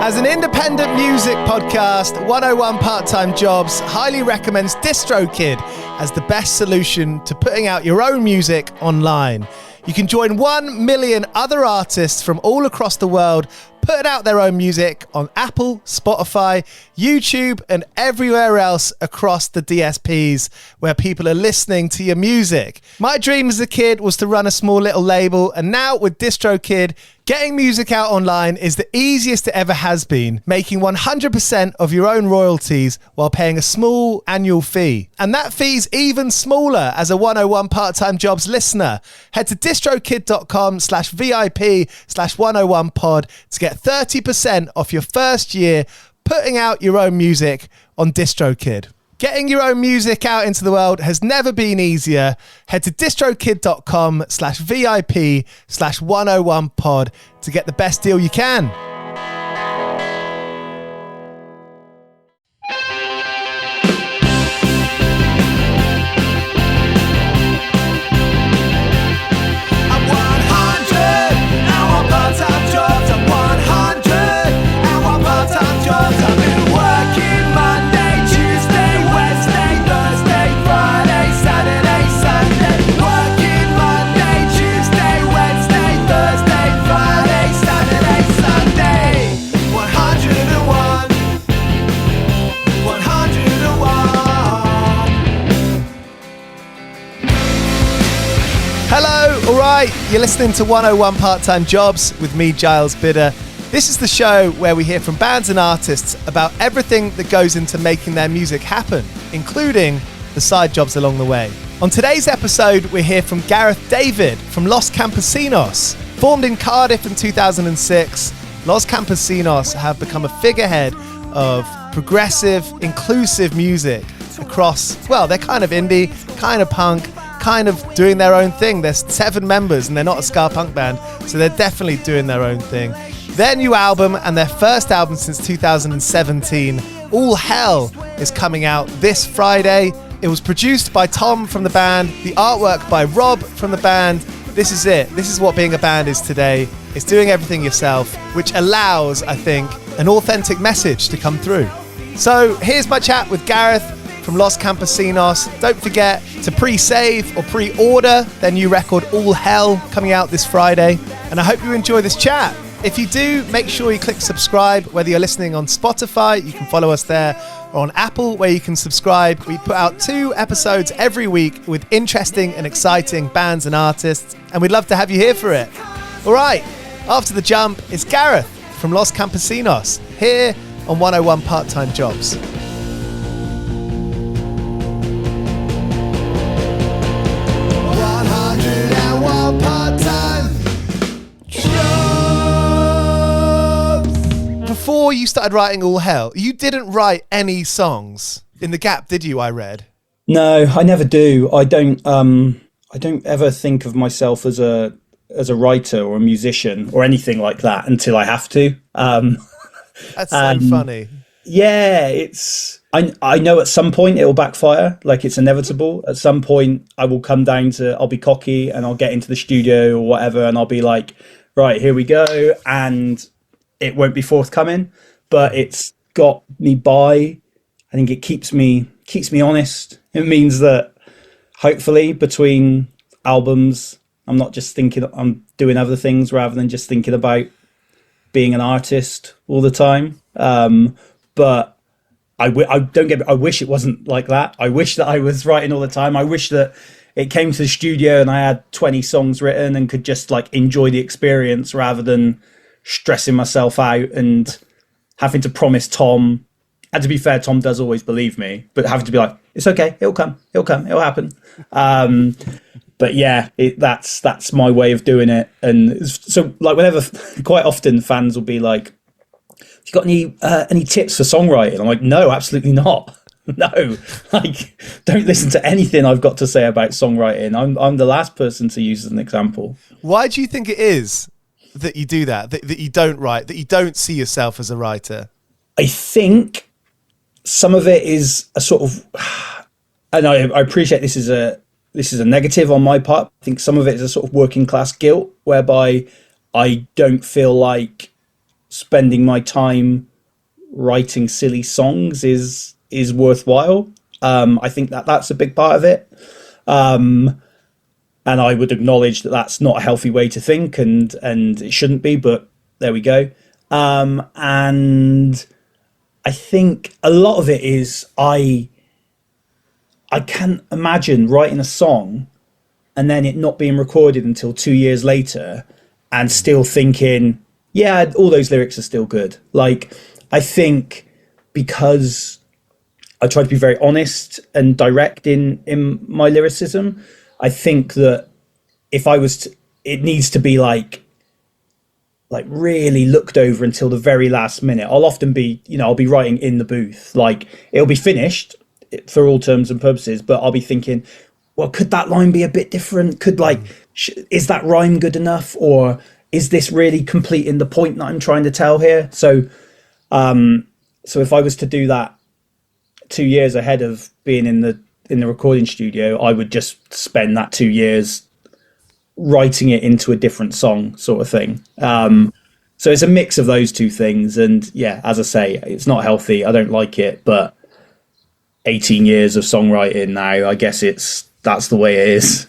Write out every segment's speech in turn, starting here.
As an independent music podcast, 101 Part-Time Jobs highly recommends DistroKid as the best solution to putting out your own music online. You can join 1 million other artists from all across the world putting out their own music on Apple, Spotify, YouTube, and everywhere else across the DSPs where people are listening to your music. My dream as a kid was to run a small little label, and now with DistroKid, getting music out online is the easiest it ever has been, making 100% of your own royalties while paying a small annual fee. And that fee's even smaller as a 101 Part-Time Jobs listener. Head to distrokid.com/VIP/101pod to get 30% off your first year putting out your own music on DistroKid. Getting your own music out into the world has never been easier. Head to distrokid.com/VIP/101pod to get the best deal you can. You're listening to 101 Part-Time Jobs with me, Giles Bidder. This is the show where we hear from bands and artists about everything that goes into making their music happen, including the side jobs along the way. On today's episode, we hear from Gareth David from Los Campesinos. Formed in Cardiff in 2006, Los Campesinos have become a figurehead of progressive, inclusive music across, well, they're kind of indie, kind of punk, kind of doing their own thing. There's 7 members and they're not a ska punk band, so they're definitely doing their own thing. Their new album and their first album since 2017, All Hell, is coming out this Friday. It was produced by Tom from the band, the artwork by Rob from the band. This is it. This is what being a band is today. It's doing everything yourself, which allows, I think, an authentic message to come through. So here's my chat with Gareth from Los Campesinos. Don't forget to pre-save or pre-order their new record, All Hell, coming out this Friday. And I hope you enjoy this chat. If you do, make sure you click subscribe, whether you're listening on Spotify, you can follow us there, or on Apple, where you can subscribe. We put out 2 episodes every week with interesting and exciting bands and artists, and we'd love to have you here for it. All right, after the jump, it's Gareth from Los Campesinos, here on 101 Part-Time Jobs. Before you started writing All Hell, you didn't write any songs in the gap, did you? I read. No, I never do. I don't ever think of myself as a writer or a musician or anything like that until I have to. That's so funny. Yeah, I know at some point it'll backfire, like it's inevitable. At some point I will come down to, I'll be cocky and I'll get into the studio or whatever and I'll be like, right, here we go, and it won't be forthcoming, but it's got me by. I think it keeps me honest. It means that hopefully between albums, I'm not just thinking I'm doing other things rather than just thinking about being an artist all the time. But I wish it wasn't like that. I wish that I was writing all the time. I wish that it came to the studio and I had 20 songs written and could just like enjoy the experience rather than stressing myself out and having to promise Tom. And to be fair, Tom does always believe me, but having to be like, it's okay, it'll happen. But yeah, that's my way of doing it. And so like whenever, quite often fans will be like, you got any tips for songwriting? I'm like, no, absolutely not. No, like don't listen to anything I've got to say about songwriting. I'm the last person to use as an example. Why do you think it is that you do that you don't write, that you don't see yourself as a writer? I think some of it is a sort of, and I appreciate this is a negative on my part. I think some of it is a sort of working class guilt whereby I don't feel like spending my time writing silly songs is worthwhile. I think that's a big part of it. And I would acknowledge that that's not a healthy way to think, and it shouldn't be, but there we go. And I think a lot of it is I can't imagine writing a song and then it not being recorded until 2 years later and still thinking, yeah, all those lyrics are still good. Like, I think because I try to be very honest and direct in my lyricism, I think that if I was to, it needs to be like really looked over until the very last minute. I'll often be, I'll be writing in the booth, like it'll be finished for all terms and purposes, but I'll be thinking, well, could that line be a bit different? Could is that rhyme good enough? Or is this really completing the point that I'm trying to tell here? So if I was to do that 2 years ahead of being in the recording studio, I would just spend that 2 years writing it into a different song, sort of thing. So it's a mix of those two things. And yeah, as I say, it's not healthy. I don't like it, but 18 years of songwriting now, I guess that's the way it is.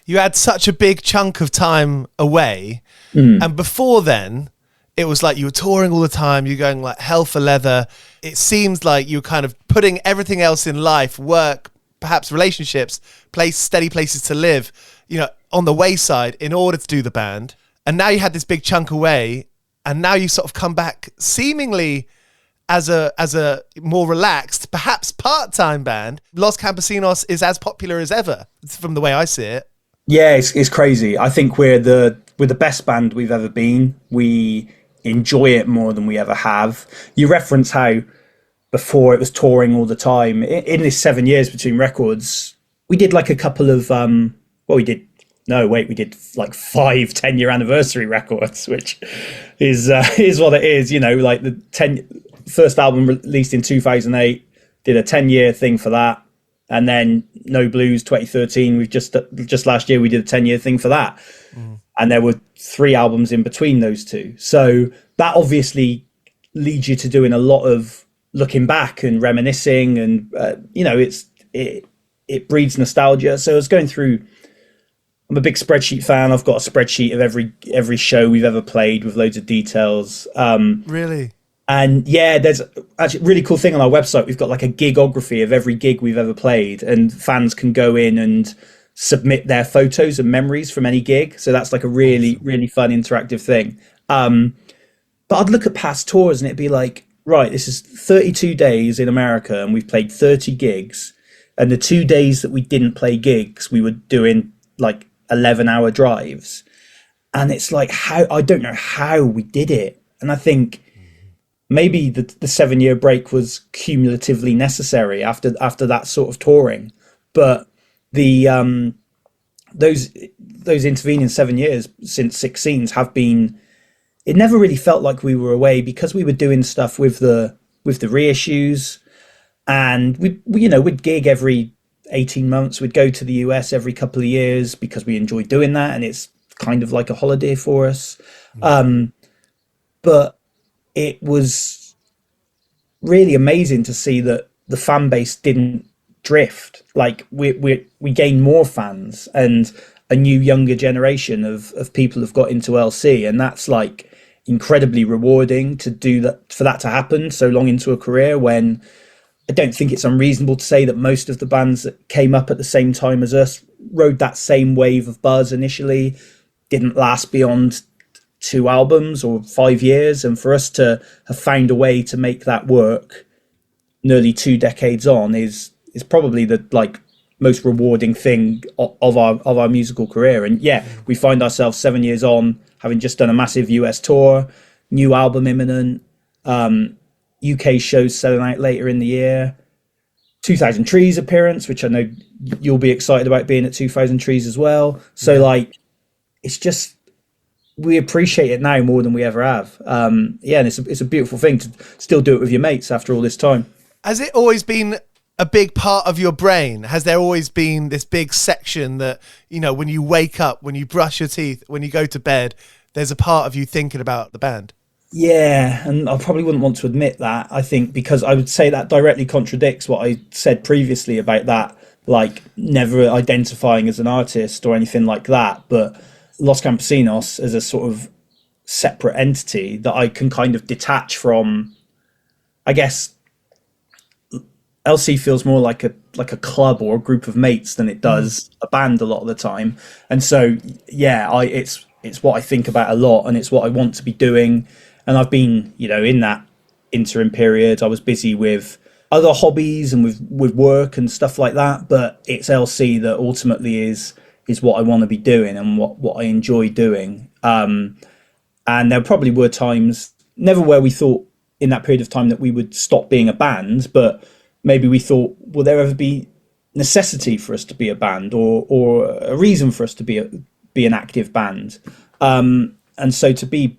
You had such a big chunk of time away. And before then, it was like you were touring all the time. You're going like hell for leather. It seems like you're kind of putting everything else in life, work, perhaps relationships, steady places to live, on the wayside in order to do the band. And now you had this big chunk away, and now you sort of come back seemingly as a more relaxed, perhaps part-time band. Los Campesinos is as popular as ever, from the way I see it. Yeah, it's crazy. I think we're the best band we've ever been. We enjoy it more than we ever have. You reference how before it was touring all the time. In this 7 years between records, we did like a couple of we did like 5 10-year anniversary records, which is what it is. Like the first album released in 2008, did a 10-year thing for that, and then No Blues 2013. We've just last year we did a 10-year thing for that, and there were 3 albums in between those two. So that obviously leads you to doing a lot of looking back and reminiscing, and it breeds nostalgia. So I was going through. I'm a big spreadsheet fan. I've got a spreadsheet of every show we've ever played with loads of details. Really? And yeah, there's actually a really cool thing on our website. We've got like a gigography of every gig we've ever played, and fans can go in and submit their photos and memories from any gig. So that's like a really, really fun interactive thing. But I'd look at past tours and it'd be like, right, this is 32 days in America and we've played 30 gigs. And the 2 days that we didn't play gigs, we were doing like 11-hour drives. And it's like, I don't know how we did it. And I think maybe the 7-year break was cumulatively necessary after that sort of touring. But the those intervening 7 years since 16s have been, it never really felt like we were away, because we were doing stuff with the reissues, and we'd gig every 18 months. We'd go to the US every couple of years because we enjoy doing that, and it's kind of like a holiday for us. But it was really amazing to see that the fan base didn't drift. Like we gained more fans, and a new younger generation of people have got into LC, and that's like incredibly rewarding to do that, for that to happen so long into a career, when I don't think it's unreasonable to say that most of the bands that came up at the same time as us rode that same wave of buzz initially, didn't last beyond 2 albums or 5 years. And for us to have found a way to make that work nearly 2 decades on is probably the like most rewarding thing of our musical career. And yeah, we find ourselves 7 years on, having just done a massive US tour, new album imminent, UK shows selling out later in the year, 2000 Trees appearance, which I know you'll be excited about being at 2000 Trees as well. So like, it's just, we appreciate it now more than we ever have. And it's a beautiful thing to still do it with your mates after all this time. Has it always been a big part of your brain? Has there always been this big section that, when you wake up, when you brush your teeth, when you go to bed, there's a part of you thinking about the band? Yeah, and I probably wouldn't want to admit that. I think because I would say that directly contradicts what I said previously about that, like never identifying as an artist or anything like that. But Los Campesinos as a sort of separate entity that I can kind of detach from, I guess LC feels more like a club or a group of mates than it does a band a lot of the time. And so yeah, I it's what I think about a lot, and it's what I want to be doing. And I've been, in that interim period, I was busy with other hobbies and with work and stuff like that. But it's LC that ultimately is what I want to be doing and what I enjoy doing. And there probably were times, never where we thought in that period of time that we would stop being a band, but maybe we thought, will there ever be necessity for us to be a band, or a reason for us to be an active band? And so to be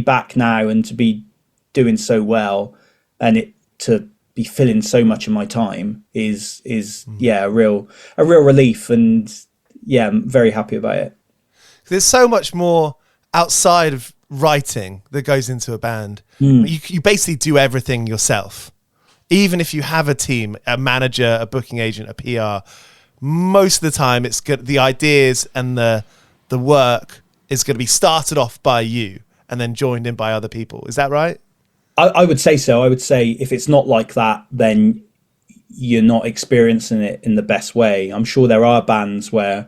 back now and to be doing so well, and it to be filling so much of my time is a real relief, and yeah, I'm very happy about it. There's so much more outside of writing that goes into a band. You basically do everything yourself. Even if you have a team, a manager, a booking agent, a PR, most of the time it's good. The ideas and the work is going to be started off by you and then joined in by other people. Is that right? I would say so. I would say if it's not like that, then you're not experiencing it in the best way. I'm sure there are bands where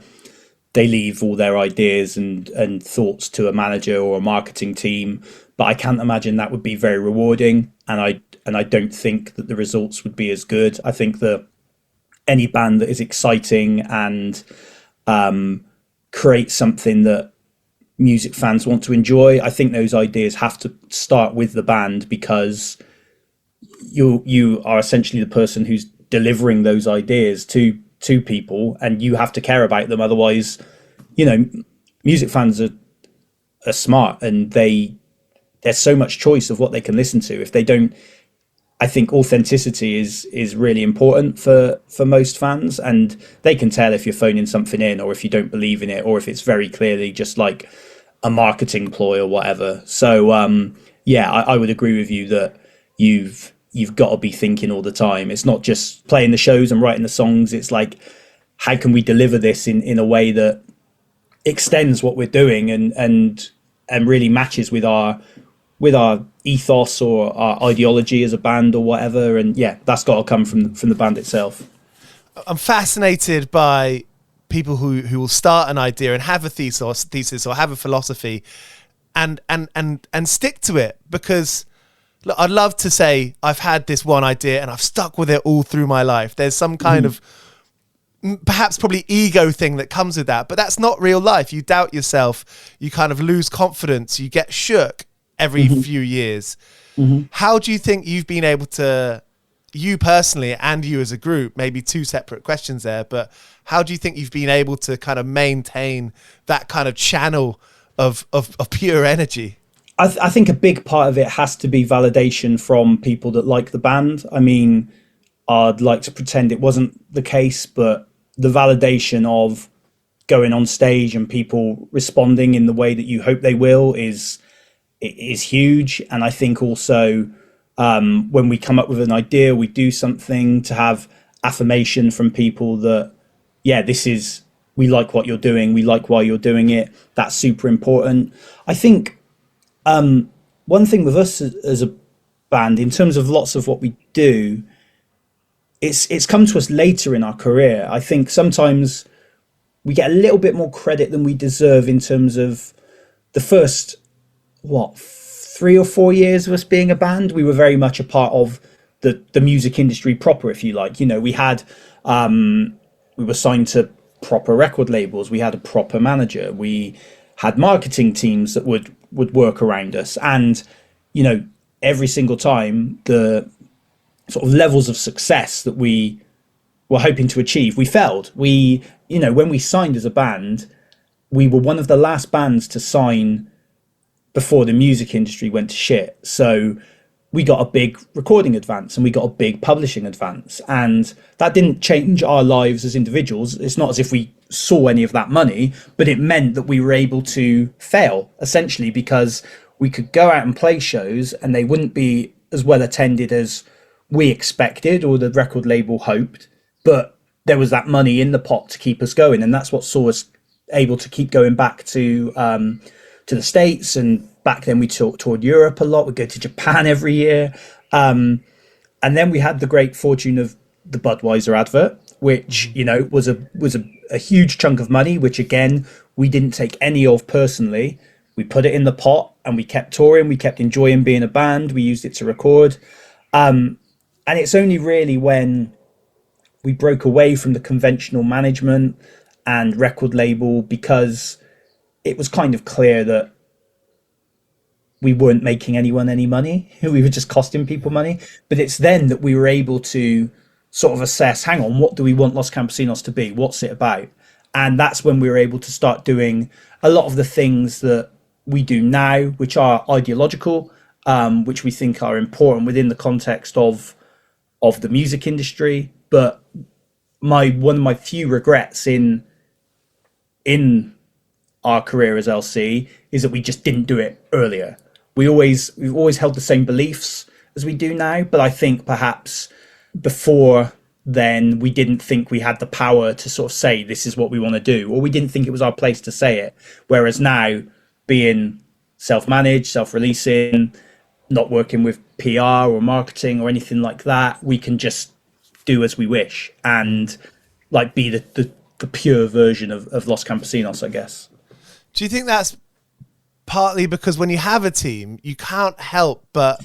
they leave all their ideas and thoughts to a manager or a marketing team, but I can't imagine that would be very rewarding. And I don't think that the results would be as good. I think that any band that is exciting and creates something that music fans want to enjoy, I think those ideas have to start with the band, because you are essentially the person who's delivering those ideas to people, and you have to care about them. Otherwise, music fans are smart, and there's so much choice of what they can listen to. If they don't, I think authenticity is really important for most fans, and they can tell if you're phoning something in, or if you don't believe in it, or if it's very clearly just like a marketing ploy or whatever. So I would agree with you that you've got to be thinking all the time. It's not just playing the shows and writing the songs. It's like, how can we deliver this in a way that extends what we're doing and really matches with our ethos or our ideology as a band or whatever. And yeah, that's got to come from the band itself. I'm fascinated by people who will start an idea and have a thesis or have a philosophy and stick to it, because look, I'd love to say I've had this one idea and I've stuck with it all through my life. There's some kind of perhaps probably ego thing that comes with that, but that's not real life. You doubt yourself, you kind of lose confidence, you get shook every few years. How do you think you've been able to, you personally and you as a group, maybe two separate questions there, but how do you think you've been able to kind of maintain that kind of channel of pure energy? I think a big part of it has to be validation from people that like the band. I mean, I'd like to pretend it wasn't the case, but the validation of going on stage and people responding in the way that you hope they will is huge. And I think also when we come up with an idea, we do something, to have affirmation from people that, yeah, we like what you're doing, we like why you're doing it. That's super important. I think one thing with us as a band, in terms of lots of what we do, it's come to us later in our career. I think sometimes we get a little bit more credit than we deserve in terms of the first 3 or 4 years of us being a band. We were very much a part of the music industry proper, if you like. We had we were signed to proper record labels, we had a proper manager, we had marketing teams that would work around us, and every single time the sort of levels of success that we were hoping to achieve, we failed. When we signed as a band, we were one of the last bands to sign before the music industry went to shit. So we got a big recording advance and we got a big publishing advance, and that didn't change our lives as individuals. It's not as if we saw any of that money, but it meant that we were able to fail, essentially, because we could go out and play shows and they wouldn't be as well attended as we expected or the record label hoped, but there was that money in the pot to keep us going, and that's what saw us able to keep going back to the States. And back then we toured Europe a lot. We'd go to Japan every year, and then we had the great fortune of the Budweiser advert, which was a huge chunk of money, which again we didn't take any of personally. We put it in the pot and we kept touring. We kept enjoying being a band. We used it to record. And it's only really when we broke away from the conventional management and record label, because it was kind of clear that we weren't making anyone any money. We were just costing people money. But it's then that we were able to sort of assess, hang on, what do we want Los Campesinos to be? What's it about? And that's when we were able to start doing a lot of the things that we do now, which are ideological, which we think are important within the context of the music industry. But one of my few regrets in our career as LC is that we just didn't do it earlier. We've always held the same beliefs as we do now, but I think perhaps before then we didn't think we had the power to sort of say this is what we want to do, or we didn't think it was our place to say it. Whereas now, being self-managed, self-releasing, not working with PR or marketing or anything like that, we can just do as we wish and like be the pure version of Los Campesinos, I guess. Do you think that's partly because when you have a team, you can't help but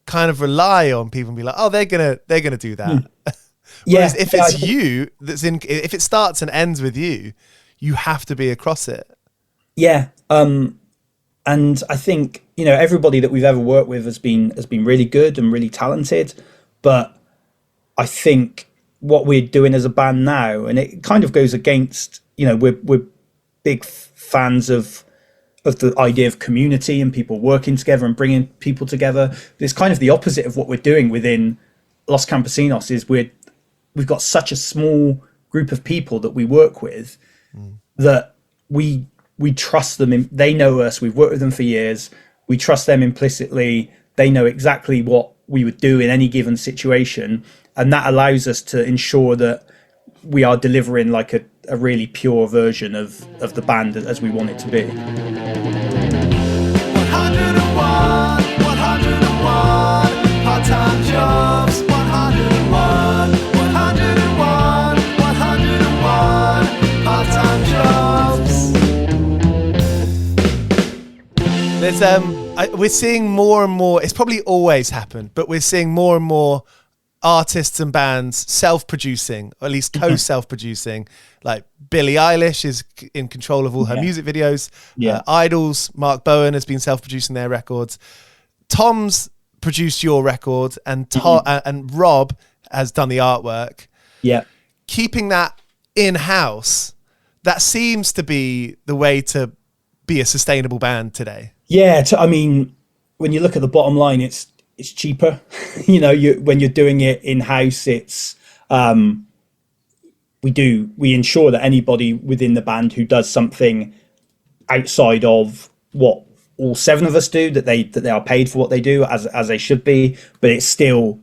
kind of rely on people and be like, oh, they're gonna do that. Whereas if it's you if it starts and ends with you, you have to be across it. Yeah. And I think, everybody that we've ever worked with has been really good and really talented. But I think what we're doing as a band now, and it kind of goes against, we're big fans of the idea of community and people working together and bringing people together. But it's kind of the opposite of what we're doing within Los Campesinos. Is we've got such a small group of people that we work with that we trust them. They know us. We've worked with them for years. We trust them implicitly. They know exactly what we would do in any given situation. And that allows us to ensure that we are delivering like a really pure version of the band as we want it to be. 101, 101, part-time jobs, 101, 101, 101, part-time jobs. There's we're seeing more and more, it's probably always happened, but we're seeing more and more artists and bands self-producing, or at least co-self-producing. Like Billie Eilish is in control of all her music videos. Idol's Mark Bowen has been self-producing their records. Tom's produced your record, and and Rob has done the artwork. Yeah, keeping that in-house, that seems to be the way to be a sustainable band today. Yeah, I mean, when you look at the bottom line, it's cheaper. When you're doing it in-house, it's we ensure that anybody within the band who does something outside of what all 7 of us do, that they are paid for what they do as they should be, but it's still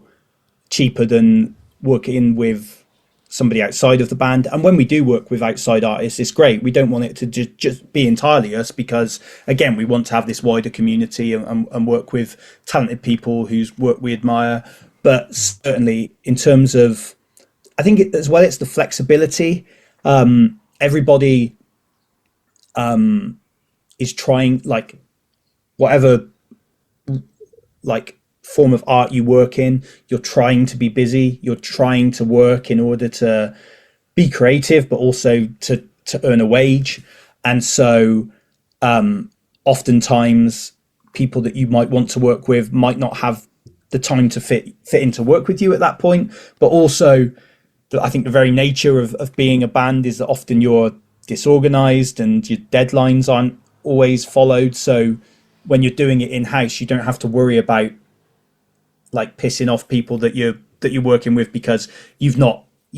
cheaper than working with somebody outside of the band. And when we do work with outside artists, it's great. We don't want it to just be entirely us, because again, we want to have this wider community and work with talented people whose work we admire. But certainly in terms of, I think as well, it's the flexibility. Everybody is trying, like, whatever like form of art you work in, you're trying to be busy, you're trying to work in order to be creative, but also to earn a wage. And so oftentimes people that you might want to work with might not have the time to fit in to work with you at that point. But also, I think the very nature of being a band is that often you're disorganized and your deadlines aren't always followed. So when you're doing it in-house, you don't have to worry about like pissing off people that you're working with, because you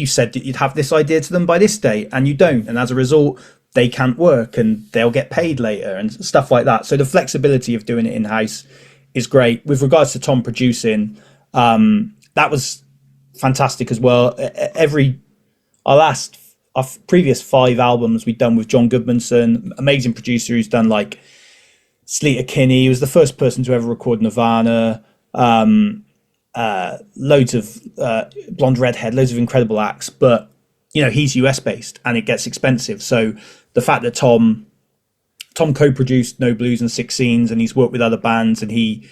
said that you'd have this idea to them by this date and you don't. And as a result, they can't work and they'll get paid later and stuff like that. So the flexibility of doing it in-house is great. With regards to Tom producing, that was fantastic as well. Our previous 5 albums we'd done with John Goodmanson, amazing producer who's done like Sleater Kinney. He was the first person to ever record Nirvana. Loads of Blonde Redhead, loads of incredible acts, but he's US based and it gets expensive. So the fact that Tom co-produced No Blues and Six Scenes, and he's worked with other bands, and he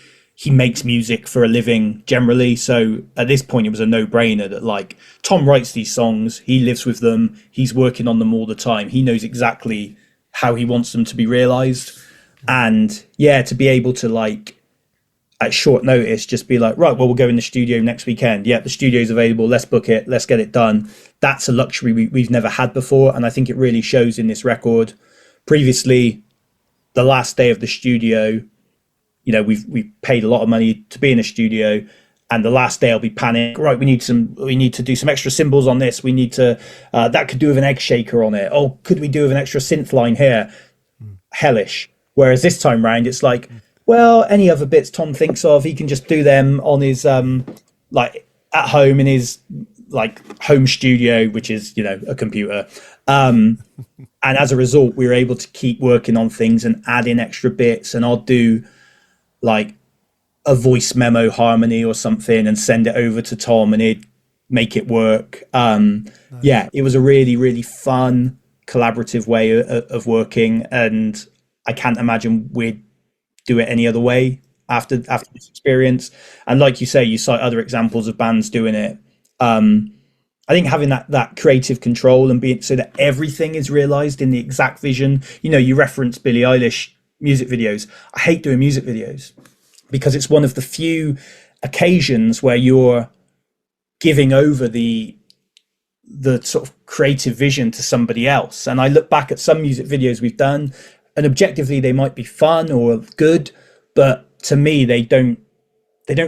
makes music for a living generally. So at this point, it was a no-brainer that like Tom writes these songs, he lives with them, he's working on them all the time. He knows exactly how he wants them to be realized. And yeah, to be able to like at short notice, just be like, right, well, we'll go in the studio next weekend. Yeah, the studio's available. Let's book it. Let's get it done. That's a luxury we've never had before. And I think it really shows in this record. Previously, the last day of the studio, we've paid a lot of money to be in a studio, and the last day I'll be panic. Right, we need to do some extra cymbals on this. We need to that could do with an egg shaker on it. Oh, could we do with an extra synth line here? Hellish. Whereas this time round, it's like, well, any other bits Tom thinks of, he can just do them on his like at home in his like home studio, which is a computer. And as a result, we were able to keep working on things and add in extra bits. And I'll do like a voice memo harmony or something and send it over to Tom, and he'd make it work. Nice. Yeah, it was a really, really fun, collaborative way of working, and I can't imagine we'd do it any other way after this experience. And like you say, you cite other examples of bands doing it. I think having that creative control and being so that everything is realized in the exact vision. You reference Billie Eilish music videos. I hate doing music videos because it's one of the few occasions where you're giving over the sort of creative vision to somebody else. And I look back at some music videos we've done, and objectively they might be fun or good, but to me they don't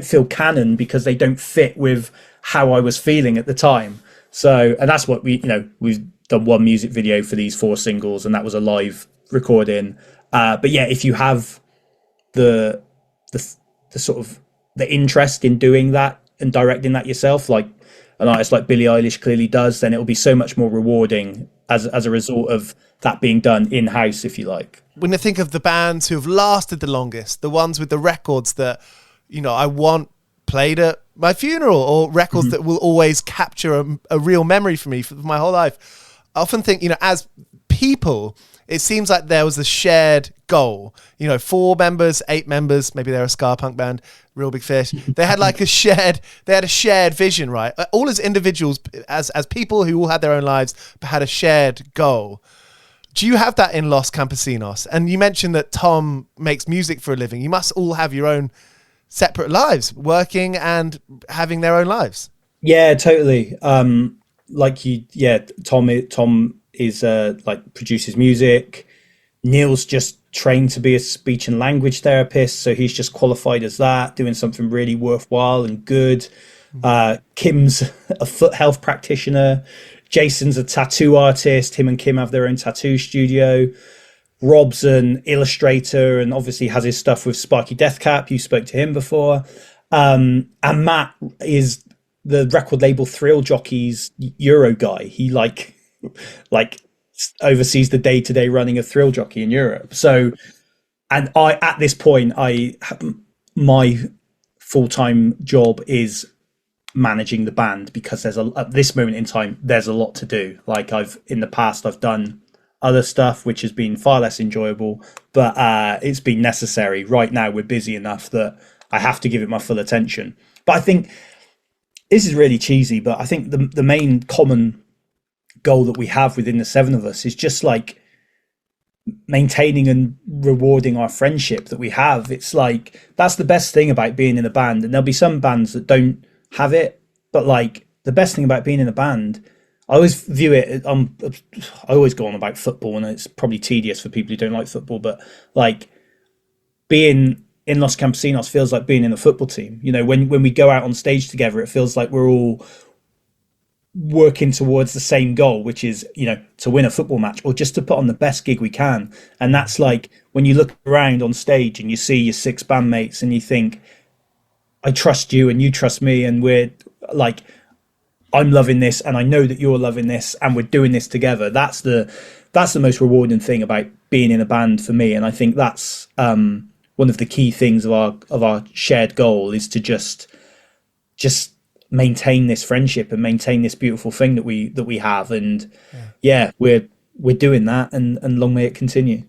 feel canon because they don't fit with how I was feeling at the time. So, and that's what we've done one music video for these 4 singles, and that was a live recording. But yeah, if you have the sort of the interest in doing that and directing that yourself, like an artist like Billie Eilish clearly does, then it will be so much more rewarding as a result of that being done in-house, if you like. When you think of the bands who have lasted the longest, the ones with the records that, I want played at my funeral, or records that will always capture a real memory for me for my whole life, I often think, as people, it seems like there was a shared goal. 4 members, 8 members, maybe they're a ska punk band, Real Big Fish. They had like a shared vision, right? All as individuals, as people who all had their own lives, but had a shared goal. Do you have that in Los Campesinos? And you mentioned that Tom makes music for a living. You must all have your own separate lives, working and having their own lives. Yeah, totally. Tom is like produces music. Neil's just trained to be a speech and language therapist, so he's just qualified as that, doing something really worthwhile and good. Kim's a foot health practitioner. Jason's a tattoo artist. Him and Kim have their own tattoo studio. Rob's an illustrator and obviously has his stuff with Sparky Deathcap. You spoke to him before. And Matt is the record label Thrill Jockey's Euro guy. He like oversees the day-to-day running of Thrill Jockey in Europe. So, and at this point, my full-time job is managing the band, because at this moment in time, there's a lot to do. Like in the past, I've done other stuff, which has been far less enjoyable, but it's been necessary. Right now, we're busy enough that I have to give it my full attention. But I think this is really cheesy, but I think the main common goal that we have within the 7 of us is just like maintaining and rewarding our friendship that we have. It's like, that's the best thing about being in a band. And there'll be some bands that don't have it, but like the best thing about being in a band, I always view it, I always go on about football, and it's probably tedious for people who don't like football, but like being in Los Campesinos feels like being in a football team. When we go out on stage together, it feels like we're all working towards the same goal, which is, to win a football match or just to put on the best gig we can. And that's like when you look around on stage and you see your 6 bandmates and you think, I trust you and you trust me, and we're like, I'm loving this and I know that you're loving this and we're doing this together. That's the most rewarding thing about being in a band for me. And I think that's one of the key things of our shared goal, is to just maintain this friendship and maintain this beautiful thing that we have. And we're doing that, and long may it continue.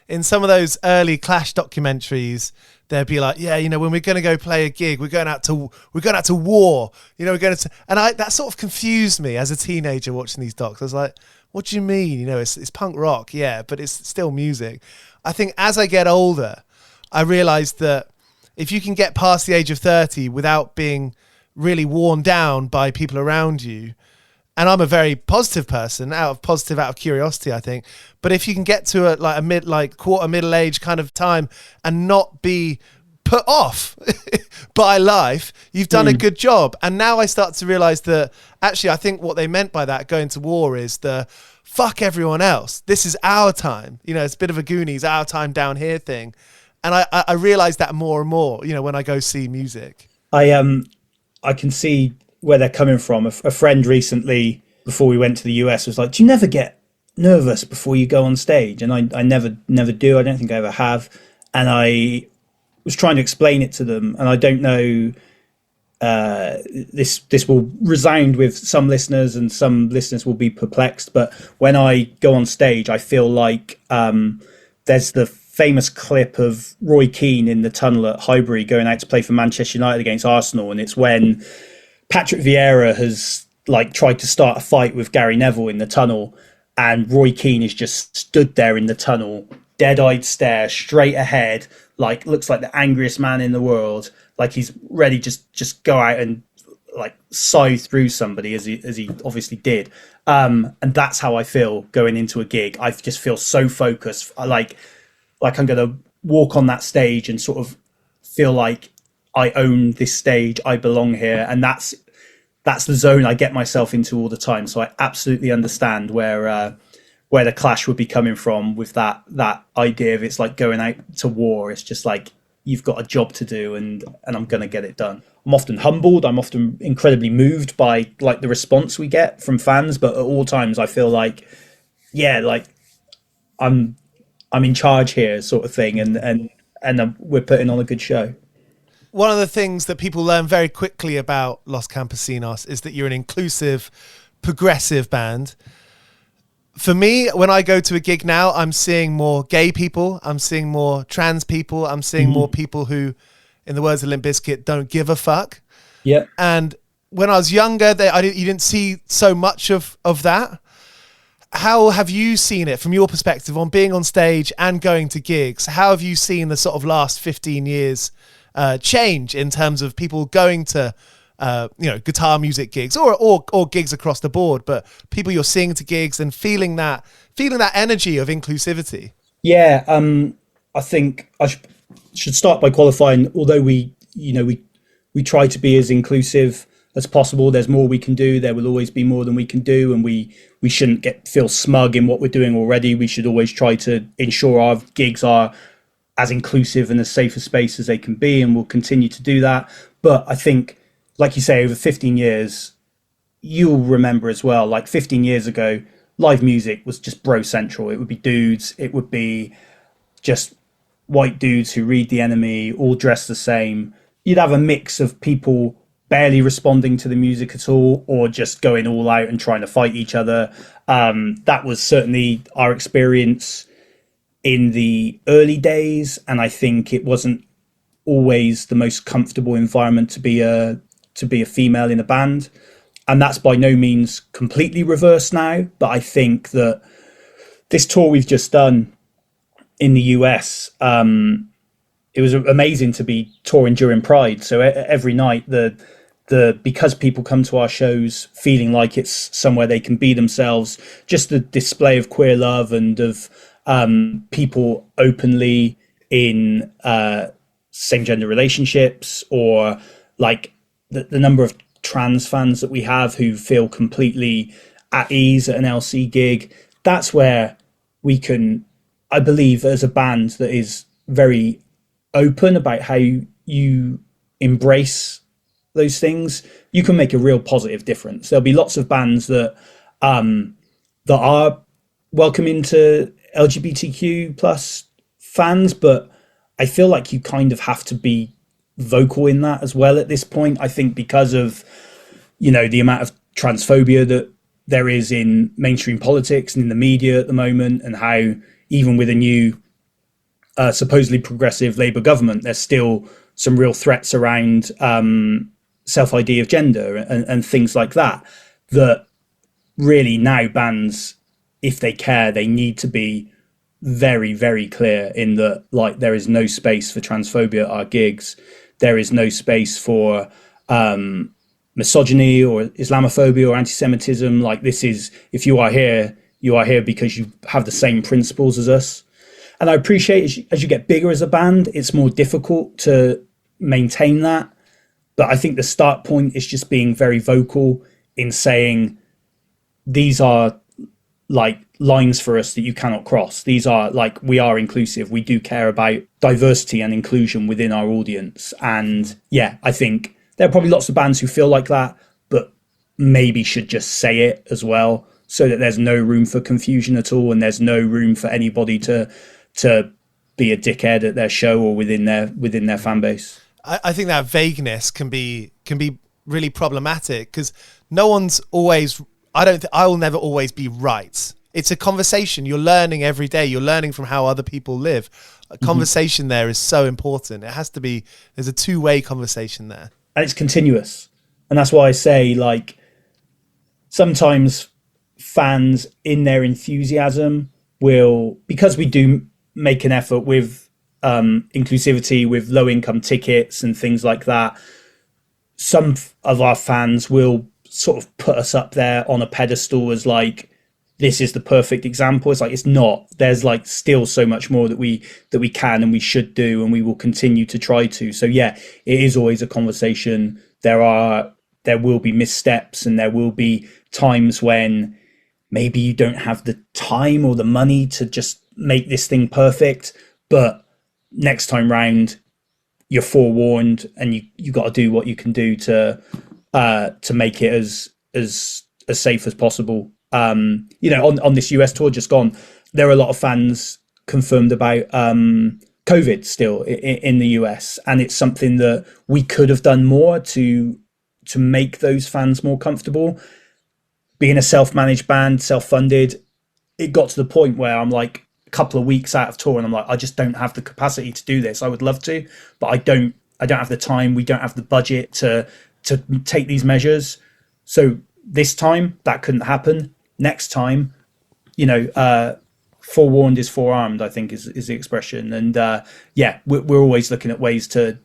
In some of those early Clash documentaries, they'd be like, when we're going to go play a gig, we're going out to war, we're going to, and that sort of confused me as a teenager watching these docs. I was like, what do you mean? It's punk rock, but it's still music. I think as I get older, I realized that if you can get past the age of 30 without being really worn down by people around you, and I'm a very positive person, out of curiosity, I think. But if you can get to a quarter middle age kind of time and not be put off by life, you've done a good job. And now I start to realize that actually, I think what they meant by that going to war is the fuck everyone else. This is our time. It's a bit of a Goonies, our time down here thing. And I realize that more and more, when I go see music. I can see where they're coming from. A friend recently, before we went to the US, was like, do you never get nervous before you go on stage? And I never do. I don't think I ever have. And I was trying to explain it to them, and I don't know, this will resound with some listeners, and some listeners will be perplexed, but when I go on stage, I feel like there's the famous clip of Roy Keane in the tunnel at Highbury going out to play for Manchester United against Arsenal, and it's when Patrick Vieira has tried to start a fight with Gary Neville in the tunnel, and Roy Keane is just stood there in the tunnel, dead-eyed stare straight ahead, looks like the angriest man in the world, like he's ready just go out and sigh through somebody, as he obviously did. And that's how I feel going into a gig. I just feel so focused, like I'm going to walk on that stage and sort of feel like I own this stage, I belong here, and that's the zone I get myself into all the time. So I absolutely understand where the Clash would be coming from with that idea of it's like going out to war. It's just like, you've got a job to do, and I'm going to get it done. I'm often humbled. I'm often incredibly moved by the response we get from fans, but at all times I feel like I'm in charge here, sort of thing, and we're putting on a good show. One of the things that people learn very quickly about Los Campesinos is that you're an inclusive, progressive band. For me, when I go to a gig now, I'm seeing more gay people, I'm seeing more trans people, I'm seeing more people who, in the words of Limp Bizkit, don't give a fuck. Yeah. And when I was younger, you didn't see so much of that. How have you seen it from your perspective on being on stage and going to gigs? How have you seen the sort of last 15 years change in terms of people going to guitar music gigs or gigs across the board, but people you're seeing to gigs and feeling that energy of inclusivity? Yeah, I think I should start by qualifying. Although we try to be as inclusive as possible, there's more we can do. There will always be more than we can do, and we shouldn't feel smug in what we're doing already. We should always try to ensure our gigs are as inclusive and as safe a space as they can be, and we'll continue to do that. But I think, like you say, over 15 years, you'll remember as well, 15 years ago, live music was just bro central. It would be dudes, it would be just white dudes who read The Enemy, all dressed the same. You'd have a mix of people barely responding to the music at all, or just going all out and trying to fight each other. That was certainly our experience in the early days, and I think it wasn't always the most comfortable environment to be a female in a band. And that's by no means completely reversed now, but I think that this tour we've just done in the US, it was amazing to be touring during Pride. So every night, because people come to our shows feeling like it's somewhere they can be themselves, just the display of queer love and of people openly in same gender relationships, or the number of trans fans that we have who feel completely at ease at an LC gig. That's where we can, I believe, as a band that is very open about how you embrace those things, you can make a real positive difference. There'll be lots of bands that that are welcoming to LGBTQ plus fans, but I feel like you kind of have to be vocal in that as well at this point. I think because of, you know, the amount of transphobia that there is in mainstream politics and in the media at the moment, and how even with a new supposedly progressive Labour government, there's still some real threats around self-ID of gender and things like that, that really now bands, if they care, they need to be very, very clear in that, like, there is no space for transphobia at our gigs. There is no space for misogyny or Islamophobia or anti-Semitism. Like, this is, if you are here because you have the same principles as us. And I appreciate as you get bigger as a band, it's more difficult to maintain that. But I think the start point is just being very vocal in saying, these are like lines for us that you cannot cross. These are like, we are inclusive. We do care about diversity and inclusion within our audience. And yeah, I think there are probably lots of bands who feel like that, but maybe should just say it as well, so that there's no room for confusion at all, and there's no room for anybody to be a dickhead at their show or within their fan base. I think that vagueness can be really problematic, because no one's always, I will never always be right. It's a conversation. You're learning every day. You're learning from how other people live. A conversation there is so important. It has to be, there's a two-way conversation there. And it's continuous. And that's why I say, like, sometimes fans in their enthusiasm will, because we do make an effort with inclusivity, with low income tickets and things like that, some of our fans will sort of put us up there on a pedestal as like, this is the perfect example. It's like, it's not. There's like still so much more that we can and we should do, and we will continue to try to. So yeah, it is always a conversation. There will be missteps, and there will be times when maybe you don't have the time or the money to just make this thing perfect, but next time round you're forewarned, and you got to do what you can do to make it as safe as possible. You know, on this US tour just gone, there are a lot of fans confirmed about COVID still in the US, and it's something that we could have done more to make those fans more comfortable. Being a self-managed band, self-funded, it got to the point where I'm like a couple of weeks out of tour, and I'm like, I just don't have the capacity to do this. I would love to, but I don't have the time. We don't have the budget to take these measures. So this time that couldn't happen. Next time, you know, forewarned is forearmed, I think is the expression. And yeah, we're always looking at ways to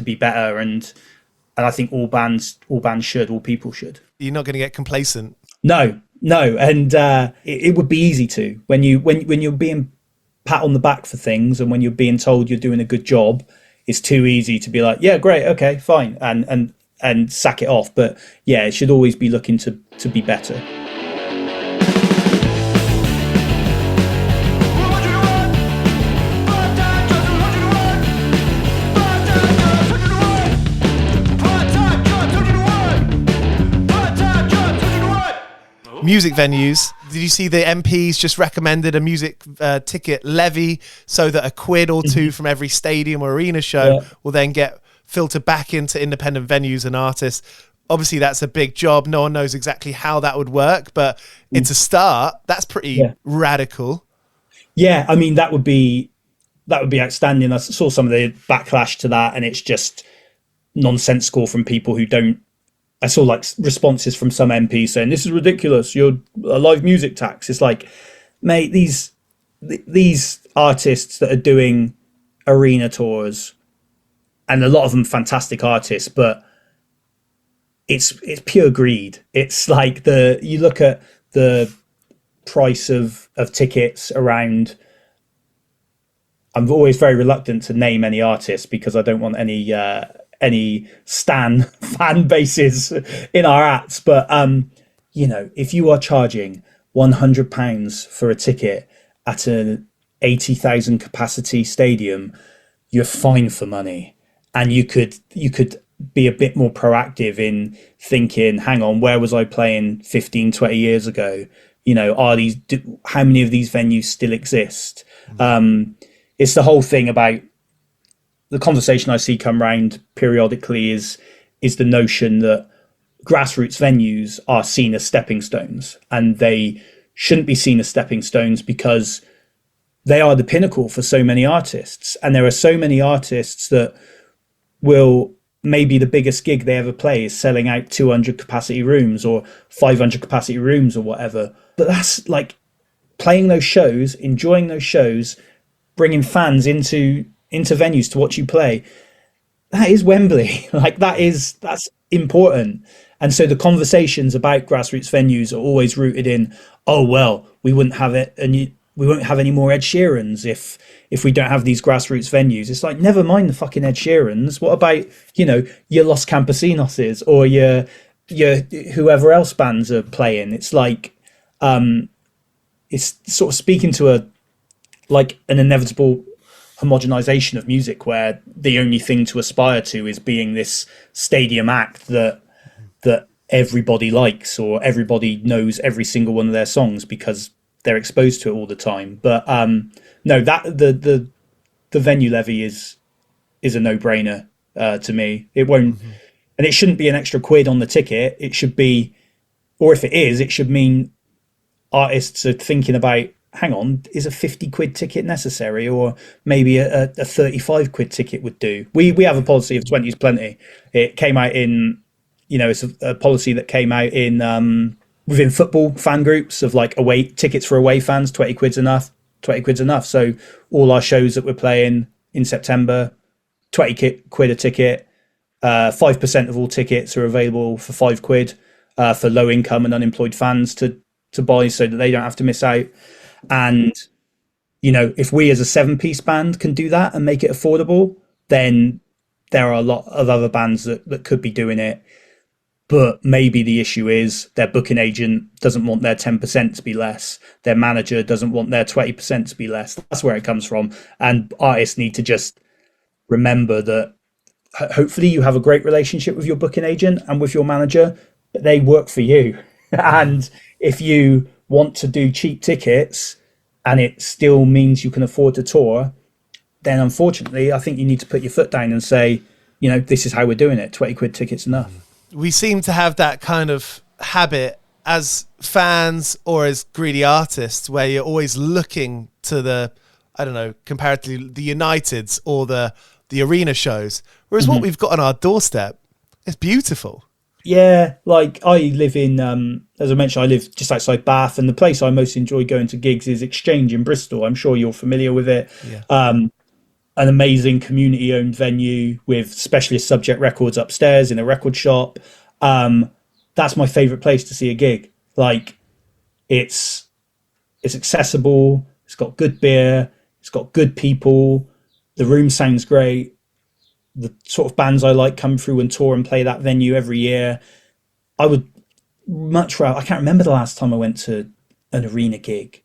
be better, and I think all people should. You're not going to get complacent. No, and it would be easy to, when you're being pat on the back for things, and when you're being told you're doing a good job, it's too easy to be like, yeah, great, okay, fine, and sack it off. But yeah, it should always be looking to be better. Music venues. Did you see the MPs just recommended a music ticket levy, so that a quid or two from every stadium or arena show will then get filtered back into independent venues and artists? Obviously, that's a big job. No one knows exactly how that would work, but it's a start. That's pretty radical. Yeah, I mean, that would be outstanding. I saw some of the backlash to that, and it's just nonsensical from people who don't. I saw like responses from some MPs saying, this is ridiculous, you're a live music tax. It's like, mate, these artists that are doing arena tours, and a lot of them fantastic artists, but it's pure greed. It's like you look at the price of tickets around. I'm always very reluctant to name any artists because I don't want any any fan bases in our acts, but if you are charging £100 for a ticket at an 80,000 capacity stadium, you're fine for money, and you could be a bit more proactive in thinking, hang on, where was I playing 15, 20 years ago? How many of these venues still exist? It's the whole thing about the conversation I see come round periodically is the notion that grassroots venues are seen as stepping stones, and they shouldn't be seen as stepping stones because they are the pinnacle for so many artists. And there are so many artists that will, maybe the biggest gig they ever play is selling out 200 capacity rooms or 500 capacity rooms or whatever. But that's like playing those shows, enjoying those shows, bringing fans into venues to watch you play. That is Wembley. That's important. And so the conversations about grassroots venues are always rooted in, oh, well, we wouldn't have it, and we won't have any more Ed Sheerans if we don't have these grassroots venues. It's like, never mind the fucking Ed Sheerans. What about, your Los Campesinos or your whoever else bands are playing? It's like, it's sort of speaking to an inevitable homogenization of music where the only thing to aspire to is being this stadium act that everybody likes, or everybody knows every single one of their songs because they're exposed to it all the time. But no, that the venue levy is a no-brainer to me. It won't, and it shouldn't be an extra £1 on the ticket. It should be, or if it is, it should mean artists are thinking about, hang on, is a £50 ticket necessary, or maybe a £35 ticket would do. We have a policy of 20 is plenty. It came out in, it's a policy that came out in within football fan groups of like away tickets for away fans. 20 quid's enough. 20 quid's enough. So all our shows that we're playing in September, 20 quid a ticket. 5% of all tickets are available for £5 for low income and unemployed fans to buy, so that they don't have to miss out. And if we as a 7-piece band can do that and make it affordable, then there are a lot of other bands that could be doing it. But maybe the issue is their booking agent doesn't want their 10% to be less. Their manager doesn't want their 20% to be less. That's where it comes from. And artists need to just remember that hopefully you have a great relationship with your booking agent and with your manager, but they work for you. And if you want to do cheap tickets and it still means you can afford to tour, then unfortunately, I think you need to put your foot down and say, this is how we're doing it. 20 quid tickets enough. We seem to have that kind of habit as fans or as greedy artists where you're always looking to the, I don't know, comparatively the Uniteds or the arena shows. Whereas what we've got on our doorstep is beautiful. Yeah, like I live in, as I mentioned, I live just outside Bath, and the place I most enjoy going to gigs is Exchange in Bristol. I'm sure you're familiar with it. Yeah. An amazing community-owned venue with specialist subject records upstairs in a record shop. That's my favourite place to see a gig. Like, it's accessible. It's got good beer. It's got good people. The room sounds great. The sort of bands I like come through and tour and play that venue every year. I would much rather, I can't remember the last time I went to an arena gig.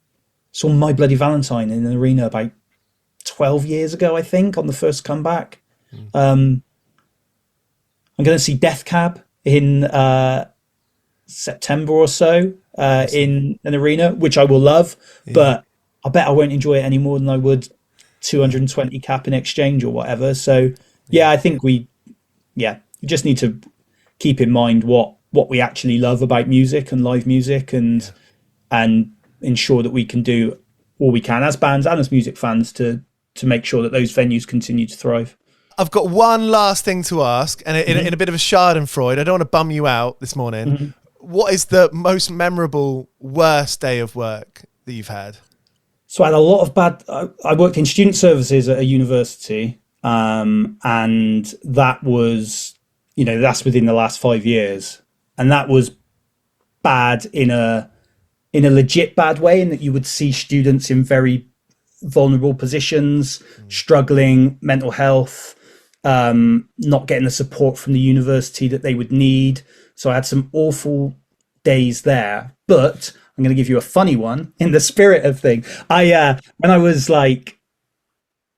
Saw My Bloody Valentine in an arena about 12 years ago, I think, on the first comeback. I'm going to see Death Cab in September or so in an arena, which I will love, but I bet I won't enjoy it any more than I would 220 cap in Exchange or whatever. So yeah, I think we just need to keep in mind what we actually love about music and live music, and ensure that we can do all we can as bands and as music fans to make sure that those venues continue to thrive. I've got one last thing to ask, and in a bit of a schadenfreude, I don't want to bum you out this morning. What is the most memorable, worst day of work that you've had? So I had a lot of I worked in student services at a university, and that was, that's within the last 5 years. And that was bad in a legit bad way, in that you would see students in very vulnerable positions, struggling, mental health, not getting the support from the university that they would need. So I had some awful days there. But I'm going to give you a funny one in the spirit of thing. When I was like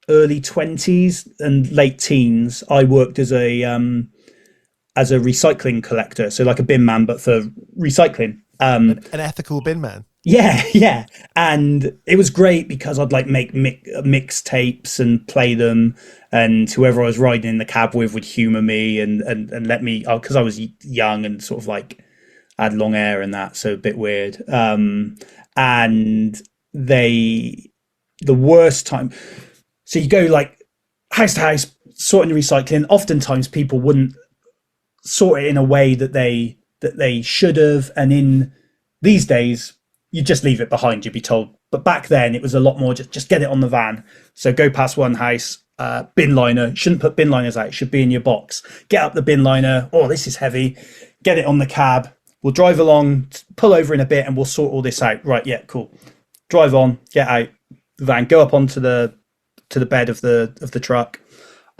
early 20s and late teens, I worked as a recycling collector, so like a bin man, but for recycling. An ethical bin man. Yeah. And it was great because I'd like make mixtapes and play them, and whoever I was riding in the cab with would humor me and let me, because I was young and sort of like I had long hair and that, so a bit weird. And the worst time, so you go like house to house sorting the recycling. Oftentimes people wouldn't sort it in a way that they should have, and in these days you just leave it behind, you'd be told. But back then it was a lot more just get it on the van. So go past one house, bin liner, shouldn't put bin liners out, it should be in your box. Get up the bin liner, oh, this is heavy, get it on the cab, we'll drive along, pull over in a bit and we'll sort all this out. Right, yeah, cool. Drive on, get out the van, go up onto the bed of the truck,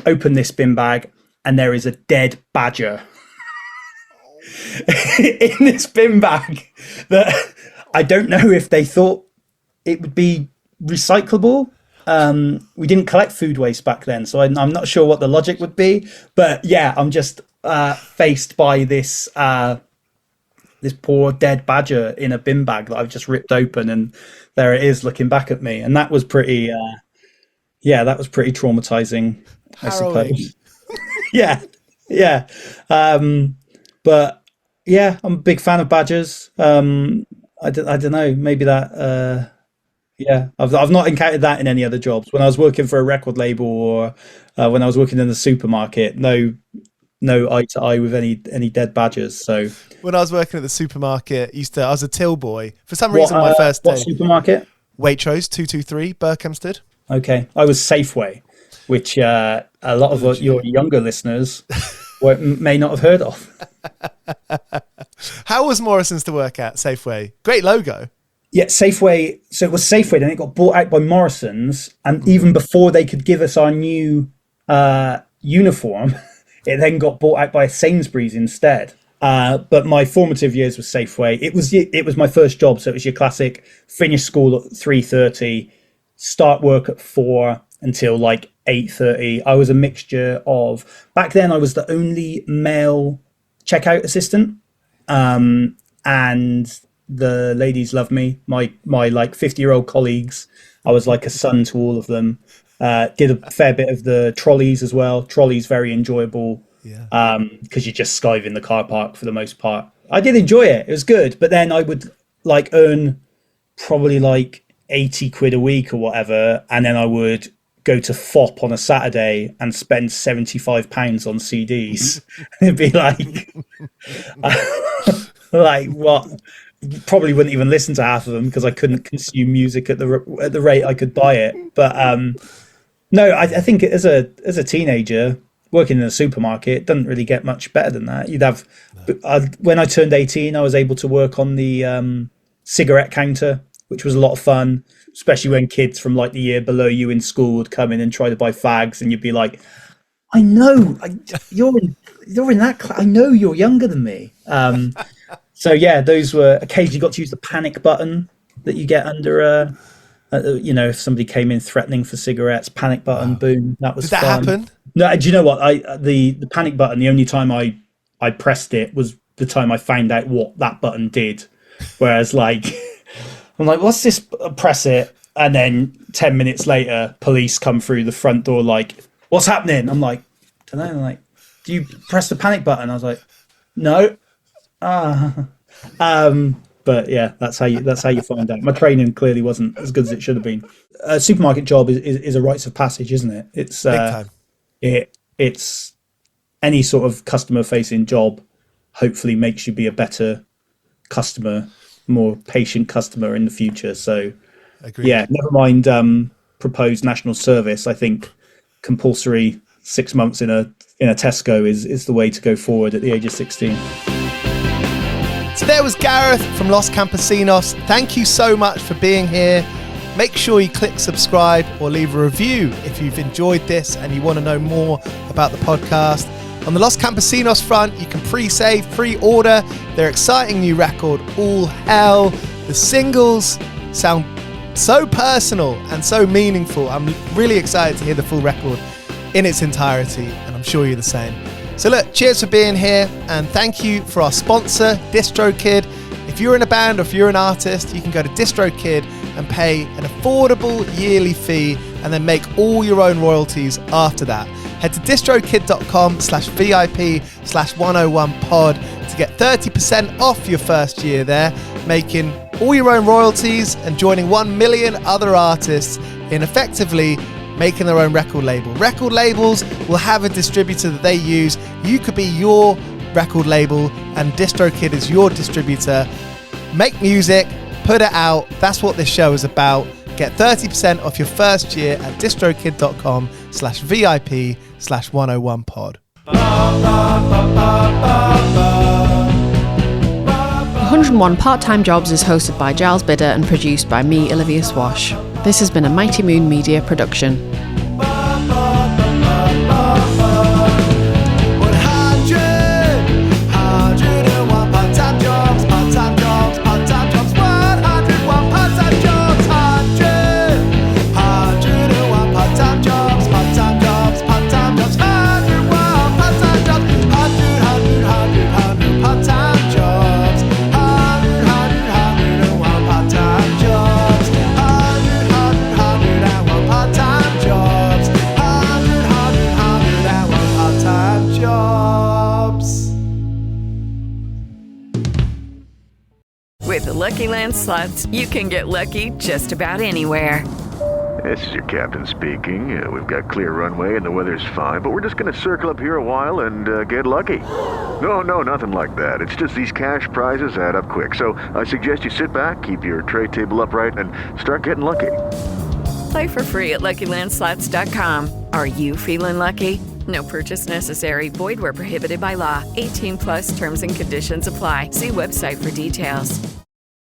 open this bin bag, and there is a dead badger in this bin bag that I don't know if they thought it would be recyclable. We didn't collect food waste back then, so I'm not sure what the logic would be. But yeah, I'm just faced by this poor dead badger in a bin bag that I've just ripped open, and there it is looking back at me. And that was pretty, that was pretty traumatizing, I suppose. Yeah. But yeah, I'm a big fan of badgers. I don't know, maybe that, I've not encountered that in any other jobs. When I was working for a record label or when I was working in the supermarket, no eye to eye with any dead badgers. So when I was working at the supermarket, I was a till boy. For some reason, my first day. What supermarket? Waitrose 223, Berkhamsted. Okay, I was Safeway, which a lot of your younger listeners may not have heard of. How was Morrison's to work at, Safeway? Great logo. Yeah, Safeway. So it was Safeway, then it got bought out by Morrison's, and even before they could give us our new uniform, it then got bought out by Sainsbury's instead. But my formative years was Safeway. It was my first job, so it was your classic finish school at 3:30, start work at 4 until like 8:30. I was a mixture of, back then I was the only male checkout assistant, and the ladies loved me. My like 50-year-old colleagues, I was like a son to all of them. Did a fair bit of the trolleys as well. Trolleys very enjoyable, because you're just skiving the car park for the most part. I did enjoy it. It was good, but then I would like earn probably like 80 quid a week or whatever, and then I would go to FOP on a Saturday and spend £75 on CDs. It'd be like, like what? Probably wouldn't even listen to half of them because I couldn't consume music at the rate I could buy it. But no, I think as a teenager working in a supermarket, it doesn't really get much better than that. You'd have, when I turned 18, I was able to work on the cigarette counter, which was a lot of fun, especially when kids from like the year below you in school would come in and try to buy fags, and you'd be like, I know, you're in that class. I know you're younger than me. So yeah, those were, occasionally got to use the panic button that you get under if somebody came in threatening for cigarettes, panic button, boom, that was fun. Did that happen? No, do you know what? The panic button, the only time I pressed it was the time I found out what that button did. Whereas like, I'm like, what's this? Press it. And then 10 minutes later, police come through the front door like, what's happening? I'm like, don't know. I'm like, do you press the panic button? I was like, no. But yeah, that's how you find out. My training clearly wasn't as good as it should have been. A supermarket job is a rites of passage, isn't it? It's big time. It's any sort of customer facing job hopefully makes you be a better customer, more patient customer in the future. So Agreed. Yeah, never mind proposed national service. I think compulsory 6 months in a Tesco is the way to go forward at the age of 16. So there was Gareth from Los Campesinos. Thank you so much for being here. make sure you click subscribe or leave a review if you've enjoyed this and you want to know more about the podcast. On the Los Campesinos front, you can pre-save, pre-order their exciting new record, All Hell. The singles sound so personal and so meaningful. I'm really excited to hear the full record in its entirety, and I'm sure you're the same. So look, cheers for being here, and thank you for our sponsor, DistroKid. If you're in a band or if you're an artist, you can go to DistroKid and pay an affordable yearly fee and then make all your own royalties after that. Head to distrokid.com/VIP/101pod to get 30% off your first year there, making all your own royalties and joining 1 million other artists in effectively making their own record label. Record labels will have a distributor that they use. You could be your record label and DistroKid is your distributor. Make music, put it out. That's what this show is about. Get 30% off your first year at distrokid.com/VIP/101pod. 101 Part-Time Jobs is hosted by Giles Bidder and produced by me, Olivia Swash. This has been a Mighty Moon Media production. With the Lucky Land Slots, you can get lucky just about anywhere. This is your captain speaking. We've got clear runway and the weather's fine, but we're just going to circle up here a while and get lucky. No, nothing like that. It's just these cash prizes add up quick. So I suggest you sit back, keep your tray table upright, and start getting lucky. Play for free at LuckyLandSlots.com. Are you feeling lucky? No purchase necessary. Void where prohibited by law. 18+ terms and conditions apply. See website for details.